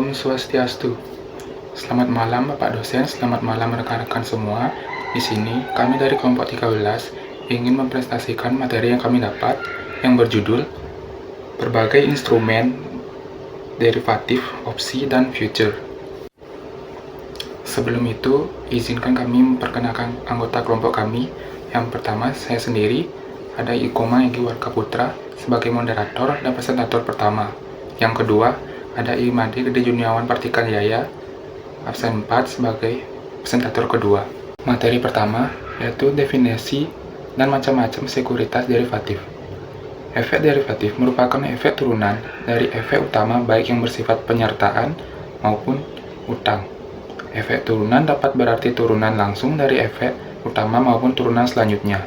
Om Swastiastu. Selamat malam Bapak dosen, selamat malam rekan-rekan semua. Di sini kami dari kelompok 13 ingin mempresentasikan materi yang kami dapat yang berjudul berbagai instrumen derivatif, opsi, dan future. Sebelum itu, izinkan kami memperkenalkan anggota kelompok kami. Yang pertama, saya sendiri, ada Ikoma Egi Warka Putra sebagai moderator dan presentator pertama. Yang kedua, ada Imadi Gede Juniawan Partikan Jaya, absen 4 sebagai presentator kedua. Materi pertama yaitu definisi dan macam-macam sekuritas derivatif. Efek derivatif merupakan efek turunan dari efek utama baik yang bersifat penyertaan maupun utang. Efek turunan dapat berarti turunan langsung dari efek utama maupun turunan selanjutnya.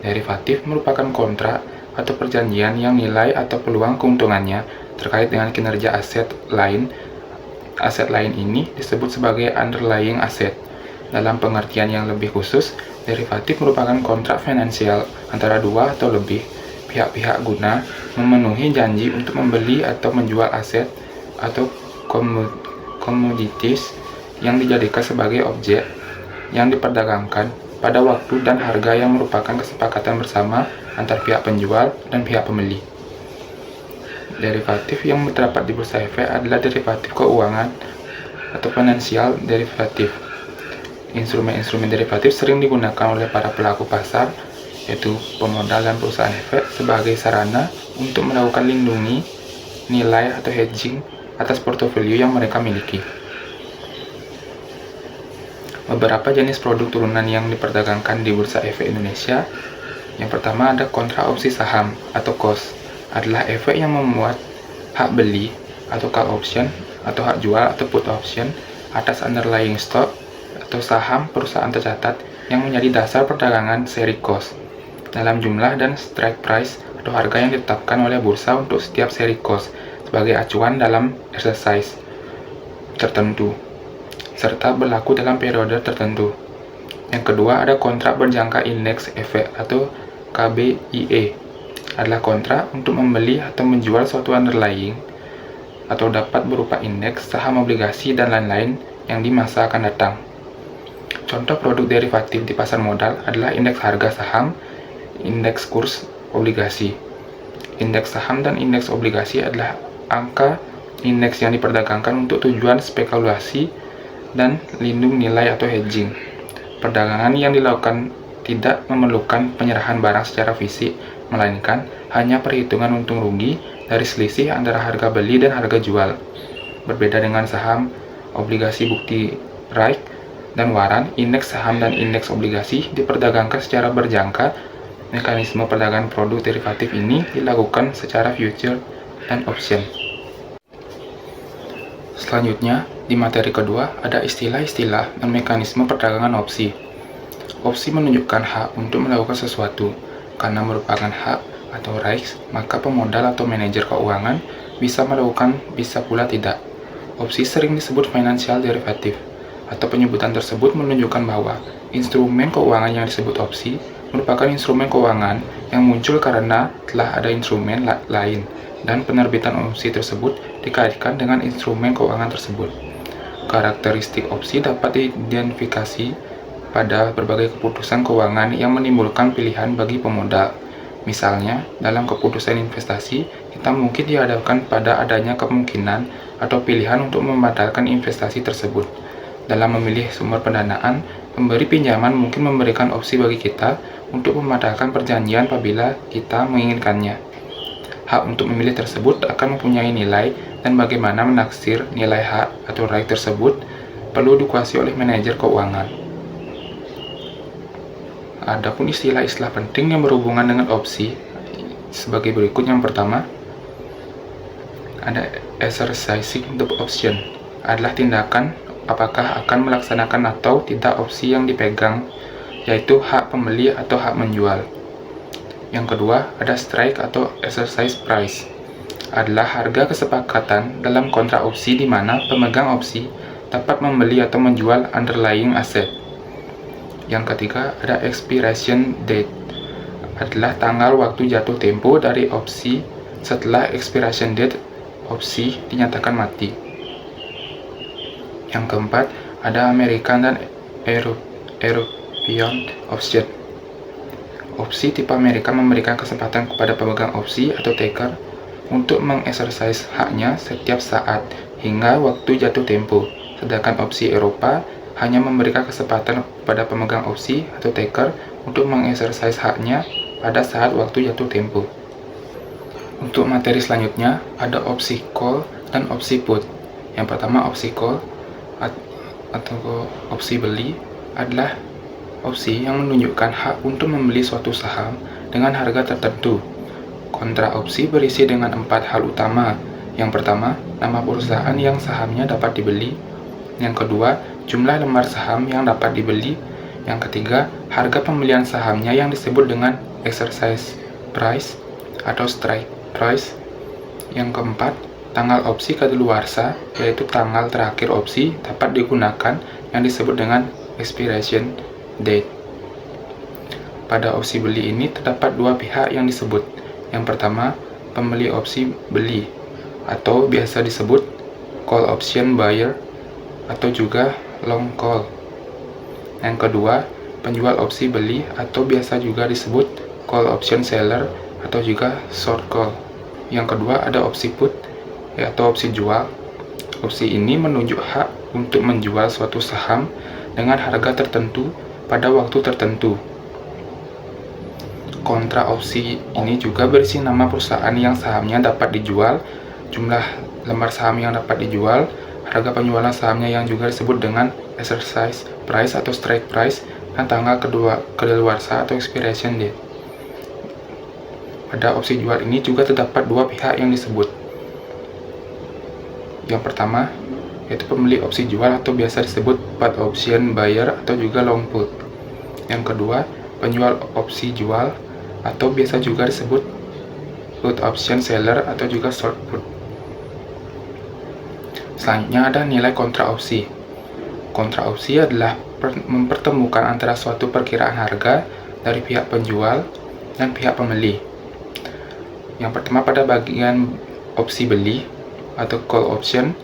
Derivatif merupakan kontrak atau perjanjian yang nilai atau peluang keuntungannya terkait dengan kinerja aset lain. Aset lain ini disebut sebagai underlying asset. Dalam pengertian yang lebih khusus, derivatif merupakan kontrak finansial antara dua atau lebih pihak-pihak guna memenuhi janji untuk membeli atau menjual aset atau komoditis yang dijadikan sebagai objek yang diperdagangkan pada waktu dan harga yang merupakan kesepakatan bersama antar pihak penjual dan pihak pembeli. Derivatif yang terdapat di bursa efek adalah derivatif keuangan atau financial derivatif. Instrumen-instrumen derivatif sering digunakan oleh para pelaku pasar, yaitu pemodal dan perusahaan efek, sebagai sarana untuk melakukan lindungi nilai atau hedging atas portofolio yang mereka miliki. Beberapa jenis produk turunan yang diperdagangkan di Bursa Efek Indonesia. Yang pertama ada kontrak opsi saham atau KOS, adalah efek yang memuat hak beli atau call option atau hak jual atau put option atas underlying stock atau saham perusahaan tercatat yang menjadi dasar perdagangan seri KOS dalam jumlah dan strike price atau harga yang ditetapkan oleh bursa untuk setiap seri KOS sebagai acuan dalam exercise tertentu serta berlaku dalam periode tertentu. Yang kedua ada kontrak berjangka indeks efek atau KBIE, adalah kontrak untuk membeli atau menjual suatu underlying atau dapat berupa indeks, saham, obligasi, dan lain-lain yang di masa akan datang. Contoh produk derivatif di pasar modal adalah indeks harga saham, indeks kurs obligasi. Indeks saham dan indeks obligasi adalah angka indeks yang diperdagangkan untuk tujuan spekulasi dan lindung nilai atau hedging. Perdagangan yang dilakukan tidak memerlukan penyerahan barang secara fisik, melainkan hanya perhitungan untung rugi dari selisih antara harga beli dan harga jual. Berbeda dengan saham, obligasi bukti right, dan waran, indeks saham dan indeks obligasi diperdagangkan secara berjangka. Mekanisme perdagangan produk derivatif ini dilakukan secara future dan option. Selanjutnya, di materi kedua ada istilah-istilah dan mekanisme perdagangan opsi. Opsi menunjukkan hak untuk melakukan sesuatu. Karena merupakan hak atau rights, maka pemodal atau manajer keuangan bisa melakukan, bisa pula tidak. Opsi sering disebut financial derivative, atau penyebutan tersebut menunjukkan bahwa instrumen keuangan yang disebut opsi merupakan instrumen keuangan yang muncul karena telah ada instrumen lain, dan penerbitan opsi tersebut dikaitkan dengan instrumen keuangan tersebut. Karakteristik opsi dapat diidentifikasi pada berbagai keputusan keuangan yang menimbulkan pilihan bagi pemodal. Misalnya, dalam keputusan investasi, kita mungkin dihadapkan pada adanya kemungkinan atau pilihan untuk membatalkan investasi tersebut. Dalam memilih sumber pendanaan, pemberi pinjaman mungkin memberikan opsi bagi kita untuk membatalkan perjanjian apabila kita menginginkannya. Hak untuk memilih tersebut akan mempunyai nilai, dan bagaimana menaksir nilai hak atau right tersebut perlu dikuasai oleh manajer keuangan. Adapun istilah-istilah penting yang berhubungan dengan opsi sebagai berikut. Yang pertama, ada exercising the option, adalah tindakan apakah akan melaksanakan atau tidak opsi yang dipegang, yaitu hak pembeli atau hak menjual. Yang kedua, ada strike atau exercise price, adalah harga kesepakatan dalam kontrak opsi di mana pemegang opsi dapat membeli atau menjual underlying asset. Yang ketiga, ada expiration date, adalah tanggal waktu jatuh tempo dari opsi setelah expiration date opsi dinyatakan mati. Yang keempat, ada American dan European Option. Opsi tipe Amerika memberikan kesempatan kepada pemegang opsi atau taker untuk mengeksersis haknya setiap saat hingga waktu jatuh tempo. Sedangkan opsi Eropa hanya memberikan kesempatan kepada pemegang opsi atau taker untuk mengeksersis haknya pada saat waktu jatuh tempo. Untuk materi selanjutnya, ada opsi call dan opsi put. Yang pertama, opsi call atau opsi beli adalah opsi yang menunjukkan hak untuk membeli suatu saham dengan harga tertentu. Kontra opsi berisi dengan 4 hal utama. Yang pertama, nama perusahaan yang sahamnya dapat dibeli. Yang kedua, jumlah lembar saham yang dapat dibeli. Yang ketiga, harga pembelian sahamnya yang disebut dengan exercise price atau strike price. Yang keempat, tanggal opsi kadaluarsa, yaitu tanggal terakhir opsi dapat digunakan yang disebut dengan expiration date. Pada opsi beli ini terdapat dua pihak yang disebut. Yang pertama, pembeli opsi beli atau biasa disebut call option buyer atau juga long call. Yang kedua, penjual opsi beli atau biasa juga disebut call option seller atau juga short call. Yang kedua, ada opsi put yaitu opsi jual. Opsi ini menunjuk hak untuk menjual suatu saham dengan harga tertentu pada waktu tertentu. Kontra opsi ini juga berisi nama perusahaan yang sahamnya dapat dijual, jumlah lembar saham yang dapat dijual, harga penjualan sahamnya yang juga disebut dengan exercise price atau strike price, dan tanggal kadaluarsa atau expiration date. Pada opsi jual ini juga terdapat dua pihak yang disebut. Yang pertama, yaitu pembeli opsi jual atau biasa disebut put option buyer atau juga long put. Yang kedua, penjual opsi jual atau biasa juga disebut put option seller atau juga short put. Selanjutnya ada nilai kontra opsi. Kontra opsi adalah mempertemukan antara suatu perkiraan harga dari pihak penjual dan pihak pembeli. Yang pertama, pada bagian opsi beli atau call option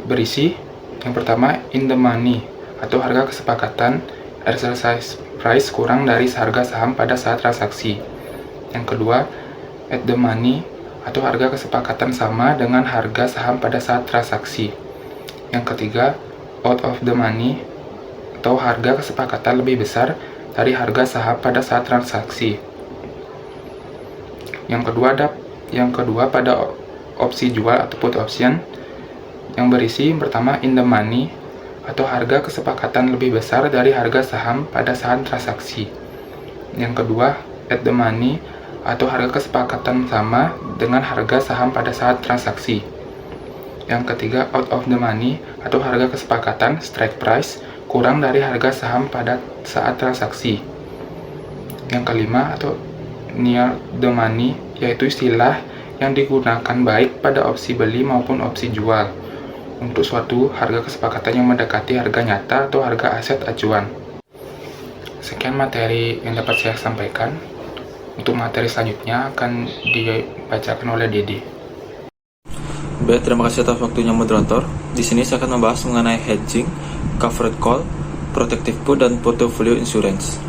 berisi yang pertama in the money atau harga kesepakatan exercise price kurang dari harga saham pada saat transaksi. Yang kedua, at the money atau harga kesepakatan sama dengan harga saham pada saat transaksi. Yang ketiga, out of the money atau harga kesepakatan lebih besar dari harga saham pada saat transaksi. Yang kedua pada opsi jual atau put option yang berisi yang pertama in the money atau harga kesepakatan lebih besar dari harga saham pada saat transaksi. Yang kedua, at the money atau harga kesepakatan sama dengan harga saham pada saat transaksi. Yang ketiga, out of the money atau harga kesepakatan strike price kurang dari harga saham pada saat transaksi. Yang kelima, atau near the money, yaitu istilah yang digunakan baik pada opsi beli maupun opsi jual untuk suatu harga kesepakatan yang mendekati harga nyata atau harga aset acuan. Sekian materi yang dapat saya sampaikan. Untuk materi selanjutnya akan dibacakan oleh Dede. Baik, terima kasih atas waktunya moderator. Di sini saya akan membahas mengenai hedging, covered call, protective put, dan portfolio insurance.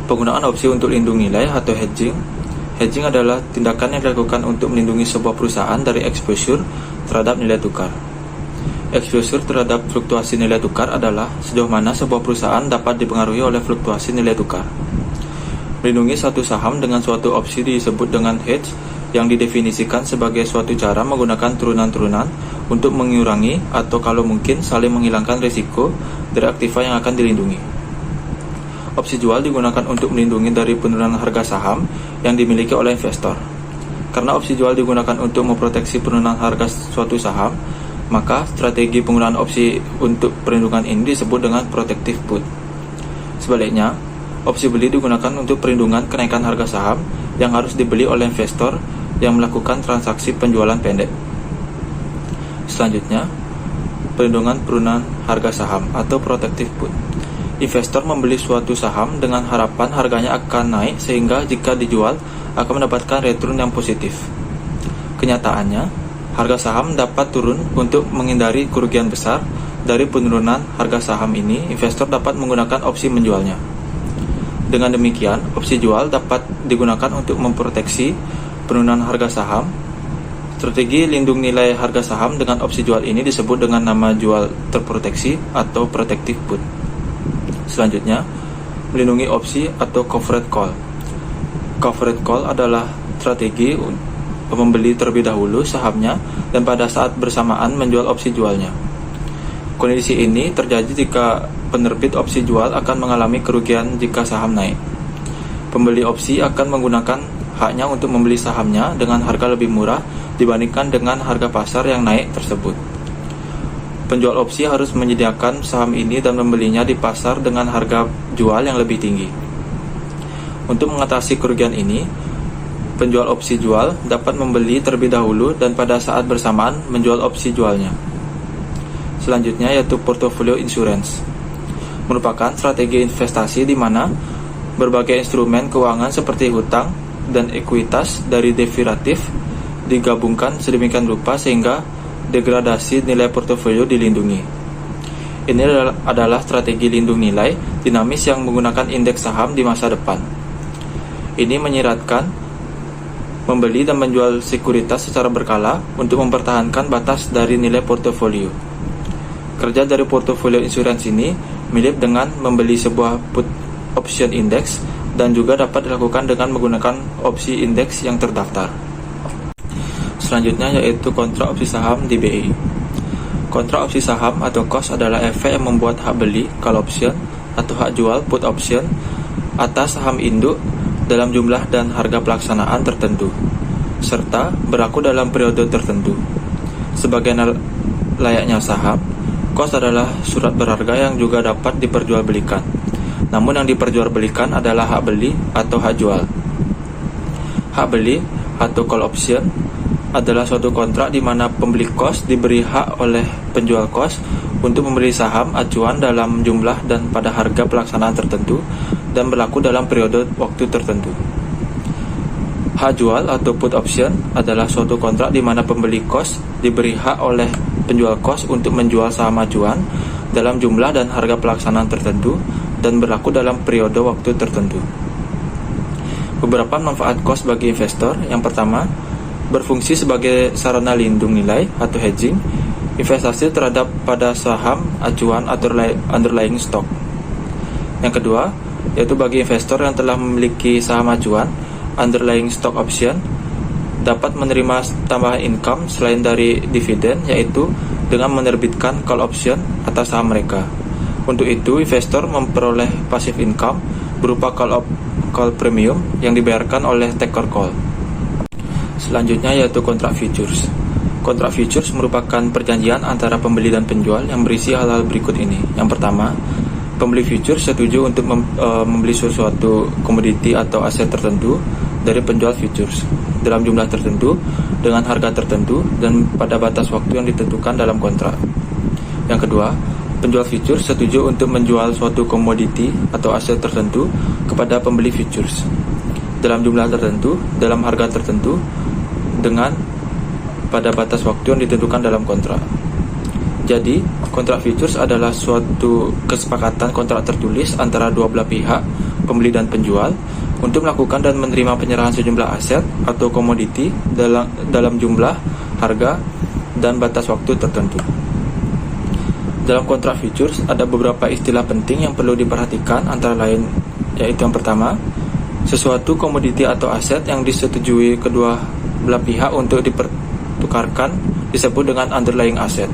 Penggunaan opsi untuk lindung nilai atau hedging. Hedging adalah tindakan yang dilakukan untuk melindungi sebuah perusahaan dari exposure terhadap nilai tukar. Exposure terhadap fluktuasi nilai tukar adalah sejauh mana sebuah perusahaan dapat dipengaruhi oleh fluktuasi nilai tukar. Melindungi satu saham dengan suatu opsi disebut dengan hedge, yang didefinisikan sebagai suatu cara menggunakan turunan-turunan untuk mengurangi atau kalau mungkin saling menghilangkan risiko dari aktiva yang akan dilindungi. Opsi jual digunakan untuk melindungi dari penurunan harga saham yang dimiliki oleh investor. Karena opsi jual digunakan untuk memproteksi penurunan harga suatu saham, maka strategi penggunaan opsi untuk perlindungan ini disebut dengan protective put. Sebaliknya, opsi beli digunakan untuk perlindungan kenaikan harga saham yang harus dibeli oleh investor yang melakukan transaksi penjualan pendek. Selanjutnya, perlindungan penurunan harga saham atau protective put. Investor membeli suatu saham dengan harapan harganya akan naik sehingga jika dijual akan mendapatkan return yang positif. Kenyataannya, harga saham dapat turun. Untuk menghindari kerugian besar dari penurunan harga saham ini, investor dapat menggunakan opsi menjualnya. Dengan demikian, opsi jual dapat digunakan untuk memproteksi penurunan harga saham. Strategi lindung nilai harga saham dengan opsi jual ini disebut dengan nama jual terproteksi atau protective put. Selanjutnya, melindungi opsi atau covered call. Covered call adalah strategi membeli terlebih dahulu sahamnya dan pada saat bersamaan menjual opsi jualnya. Kondisi ini terjadi jika penerbit opsi jual akan mengalami kerugian jika saham naik. Pembeli opsi akan menggunakan haknya untuk membeli sahamnya dengan harga lebih murah dibandingkan dengan harga pasar yang naik tersebut. Penjual opsi harus menyediakan saham ini dan membelinya di pasar dengan harga jual yang lebih tinggi. Untuk mengatasi kerugian ini, penjual opsi jual dapat membeli terlebih dahulu dan pada saat bersamaan menjual opsi jualnya. Selanjutnya yaitu portfolio insurance. Merupakan strategi investasi di mana berbagai instrumen keuangan seperti hutang dan ekuitas dari derivatif digabungkan sedemikian rupa sehingga degradasi nilai portofolio dilindungi. Ini adalah strategi lindung nilai dinamis yang menggunakan indeks saham di masa depan. Ini menyiratkan membeli dan menjual sekuritas secara berkala untuk mempertahankan batas dari nilai portofolio. Kerja dari portofolio insurance ini mirip dengan membeli sebuah put option index dan juga dapat dilakukan dengan menggunakan opsi indeks yang terdaftar. Selanjutnya yaitu kontrak opsi saham di BI. Kontrak opsi saham atau KOS adalah efek yang membuat hak beli call option atau hak jual put option atas saham induk dalam jumlah dan harga pelaksanaan tertentu, serta berlaku dalam periode tertentu. Sebagai layaknya saham, KOS adalah surat berharga yang juga dapat diperjualbelikan. Namun yang diperjualbelikan adalah hak beli atau hak jual. Hak beli atau call option adalah suatu kontrak di mana pembeli KOS diberi hak oleh penjual KOS untuk membeli saham acuan dalam jumlah dan pada harga pelaksanaan tertentu dan berlaku dalam periode waktu tertentu. Hak jual atau put option adalah suatu kontrak di mana pembeli KOS diberi hak oleh penjual KOS untuk menjual saham acuan dalam jumlah dan harga pelaksanaan tertentu dan berlaku dalam periode waktu tertentu. Beberapa manfaat KOS bagi investor. Yang pertama, berfungsi sebagai sarana lindung nilai atau hedging investasi terhadap pada saham acuan atau underlying stock. Yang kedua, yaitu bagi investor yang telah memiliki saham acuan underlying stock option dapat menerima tambahan income selain dari dividen, yaitu dengan menerbitkan call option atas saham mereka. Untuk itu, investor memperoleh passive income berupa call premium yang dibayarkan oleh taker call. Selanjutnya yaitu kontrak futures. Kontrak futures merupakan perjanjian antara pembeli dan penjual yang berisi hal-hal berikut ini. Yang pertama, pembeli futures setuju untuk membeli sesuatu komoditi atau aset tertentu dari penjual futures dalam jumlah tertentu, dengan harga tertentu, dan pada batas waktu yang ditentukan dalam kontrak. Yang kedua, penjual futures setuju untuk menjual suatu komoditi atau aset tertentu kepada pembeli futures dalam jumlah tertentu, dalam harga tertentu, dengan pada batas waktu yang ditentukan dalam kontrak. Jadi, kontrak futures adalah suatu kesepakatan kontrak tertulis antara dua belah pihak, pembeli dan penjual, untuk melakukan dan menerima penyerahan sejumlah aset atau komoditi dalam jumlah, harga, dan batas waktu tertentu. Dalam kontrak futures ada beberapa istilah penting yang perlu diperhatikan, antara lain yaitu yang pertama, sesuatu komoditi atau aset yang disetujui kedua belah pihak untuk dipertukarkan disebut dengan underlying asset.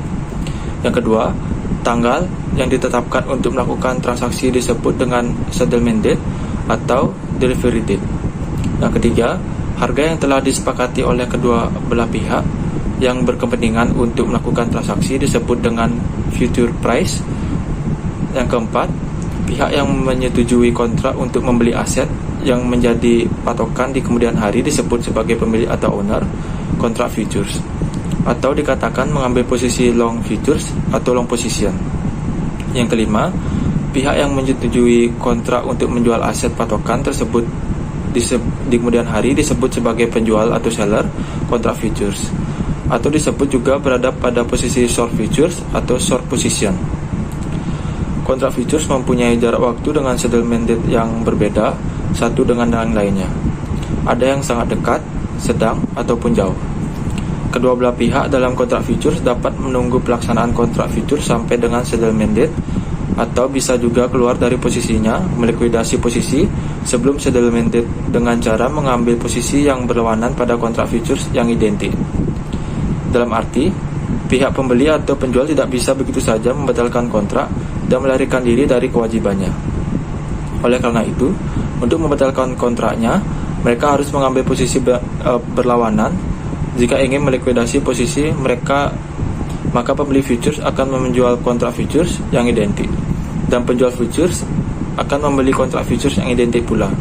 Yang kedua, tanggal yang ditetapkan untuk melakukan transaksi disebut dengan settlement date atau delivery date. Yang ketiga, harga yang telah disepakati oleh kedua belah pihak yang berkepentingan untuk melakukan transaksi disebut dengan future price. Yang keempat, pihak yang menyetujui kontrak untuk membeli aset yang menjadi patokan di kemudian hari disebut sebagai pemilik atau owner kontrak futures, atau dikatakan mengambil posisi long futures atau long position. Yang kelima, pihak yang menyetujui kontrak untuk menjual aset patokan tersebut di kemudian hari disebut sebagai penjual atau seller kontrak futures. atau disebut juga berada pada posisi short futures atau short position. Kontrak futures mempunyai jarak waktu dengan settlement date yang berbeda satu dengan yang lainnya. Ada yang sangat dekat, sedang, ataupun jauh. Kedua belah pihak dalam kontrak futures dapat menunggu pelaksanaan kontrak futures sampai dengan settlement date, atau bisa juga keluar dari posisinya, melikuidasi posisi sebelum settlement date dengan cara mengambil posisi yang berlawanan pada kontrak futures yang identik. Dalam arti, pihak pembeli atau penjual tidak bisa begitu saja membatalkan kontrak dan melarikan diri dari kewajibannya. Oleh karena itu, untuk membatalkan kontraknya, mereka harus mengambil posisi berlawanan. Jika ingin melikuidasi posisi mereka, maka pembeli futures akan menjual kontrak futures yang identik, dan penjual futures akan membeli kontrak futures yang identik pula.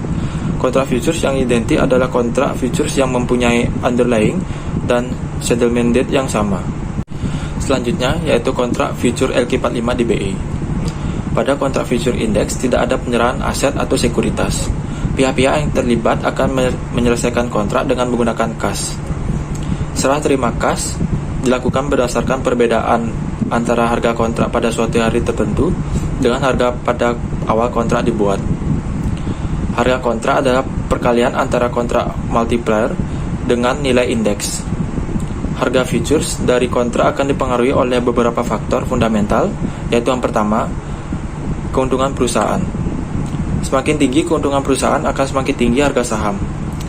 Kontrak futures yang identik adalah kontrak futures yang mempunyai underlying dan settlement date yang sama. Selanjutnya yaitu kontrak future LQ45 DBE. Pada kontrak future index tidak ada penyerahan aset atau sekuritas. Pihak-pihak yang terlibat akan menyelesaikan kontrak dengan menggunakan kas. Serah terima kas dilakukan berdasarkan perbedaan antara harga kontrak pada suatu hari tertentu dengan harga pada awal kontrak dibuat. Harga kontrak adalah perkalian antara kontrak multiplier dengan nilai indeks. Harga futures dari kontrak akan dipengaruhi oleh beberapa faktor fundamental, yaitu yang pertama, keuntungan perusahaan. Semakin tinggi keuntungan perusahaan akan semakin tinggi harga saham,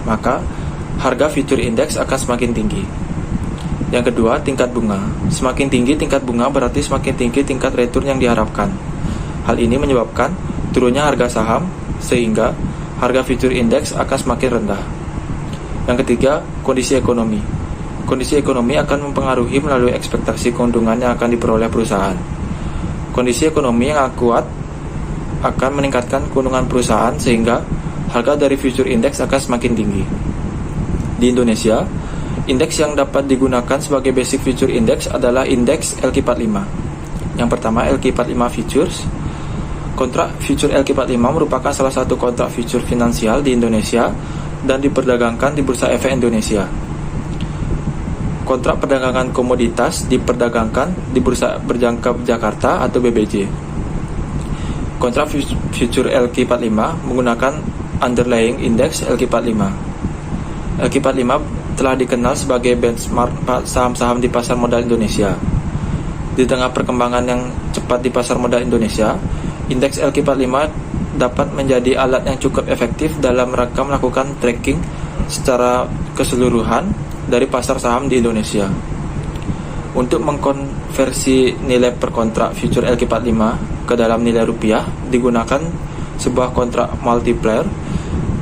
maka harga future index akan semakin tinggi. Yang kedua, tingkat bunga. Semakin tinggi tingkat bunga berarti semakin tinggi tingkat return yang diharapkan. Hal ini menyebabkan turunnya harga saham, sehingga harga future index akan semakin rendah. Yang ketiga, kondisi ekonomi. Kondisi ekonomi akan mempengaruhi melalui ekspektasi keuntungan yang akan diperoleh perusahaan. Kondisi ekonomi yang kuat akan meningkatkan keuntungan perusahaan sehingga harga dari future index akan semakin tinggi. Di Indonesia, indeks yang dapat digunakan sebagai basic future index adalah indeks LQ45. Yang pertama, LQ45 Futures. Kontrak future LQ45 merupakan salah satu kontrak future finansial di Indonesia dan diperdagangkan di Bursa Efek Indonesia. Kontrak perdagangan komoditas diperdagangkan di Bursa Berjangkap Jakarta atau BBJ. Kontrak future LQ45 menggunakan underlying index LQ45. LQ45 telah dikenal sebagai benchmark saham-saham di pasar modal Indonesia. Di tengah perkembangan yang cepat di pasar modal Indonesia, indeks LQ45 dapat menjadi alat yang cukup efektif dalam rangka melakukan tracking secara keseluruhan dari pasar saham di Indonesia. Untuk mengkonversi nilai per kontrak future LQ45 ke dalam nilai rupiah, digunakan sebuah kontrak multiplier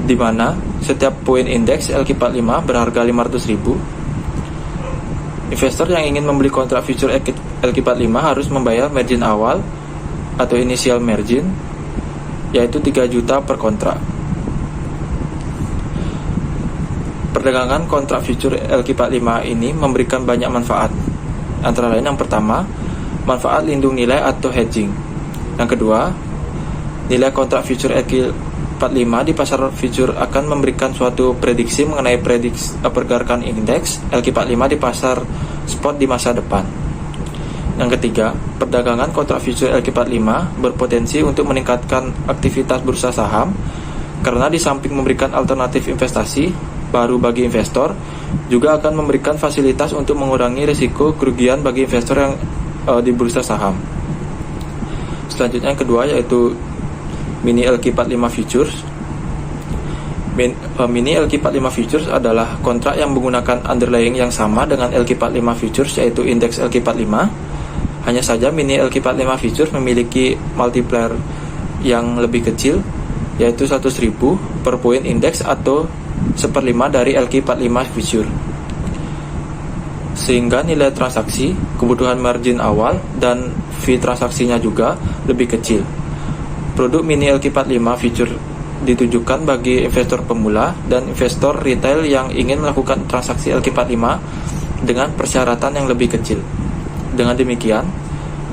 di mana setiap poin indeks LQ45 berharga 500.000. Investor yang ingin membeli kontrak future LQ45 harus membayar margin awal atau initial margin, yaitu 3 juta per kontrak. Perdagangan kontrak future LQ45 ini memberikan banyak manfaat. Antara lain, yang pertama, manfaat lindung nilai atau hedging. Yang kedua, nilai kontrak future LQ45 di pasar future akan memberikan suatu prediksi mengenai pergerakan indeks LQ45 di pasar spot di masa depan. Yang ketiga, perdagangan kontrak future LQ45 berpotensi untuk meningkatkan aktivitas bursa saham karena di samping memberikan alternatif investasi baru bagi investor, juga akan memberikan fasilitas untuk mengurangi risiko kerugian bagi investor yang di bursa saham. Selanjutnya yang kedua yaitu mini LQ45 Futures. Mini LQ45 Futures adalah kontrak yang menggunakan underlying yang sama dengan LQ45 Futures, yaitu indeks LQ45. Hanya saja mini LQ45 Futures memiliki multiplier yang lebih kecil, yaitu 100.000 per poin indeks atau 1/5 dari LQ45 Future, sehingga nilai transaksi, kebutuhan margin awal, dan fee transaksinya juga lebih kecil. Produk mini LQ45 Future ditujukan bagi investor pemula dan investor retail yang ingin melakukan transaksi LQ45 dengan persyaratan yang lebih kecil. Dengan demikian,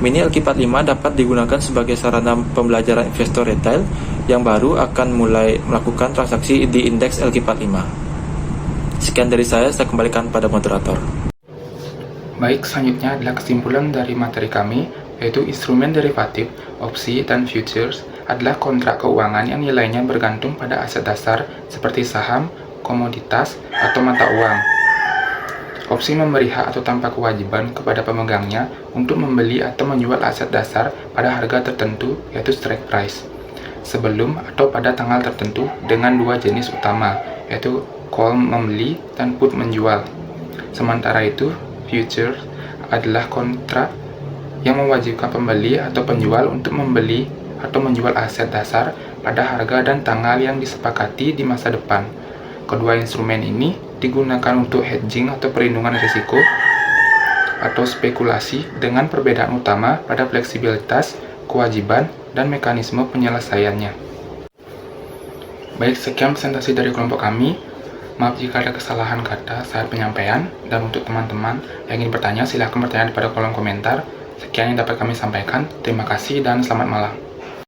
mini LQ45 dapat digunakan sebagai sarana pembelajaran investor retail yang baru akan mulai melakukan transaksi di indeks LQ45. Sekian dari saya kembalikan pada moderator. Baik, selanjutnya adalah kesimpulan dari materi kami, yaitu instrumen derivatif, opsi, dan futures adalah kontrak keuangan yang nilainya bergantung pada aset dasar seperti saham, komoditas, atau mata uang. Opsi memberi hak atau tanpa kewajiban kepada pemegangnya untuk membeli atau menjual aset dasar pada harga tertentu, yaitu strike price, sebelum atau pada tanggal tertentu dengan dua jenis utama, yaitu call membeli dan put menjual. Sementara itu, futures adalah kontrak yang mewajibkan pembeli atau penjual untuk membeli atau menjual aset dasar pada harga dan tanggal yang disepakati di masa depan. Kedua instrumen ini digunakan untuk hedging atau perlindungan risiko atau spekulasi dengan perbedaan utama pada fleksibilitas, kewajiban, dan mekanisme penyelesaiannya. Baik, sekian presentasi dari kelompok kami. Maaf jika ada kesalahan kata saat penyampaian, dan untuk teman-teman yang ingin bertanya, silahkan bertanya pada kolom komentar. Sekian yang dapat kami sampaikan. Terima kasih dan selamat malam.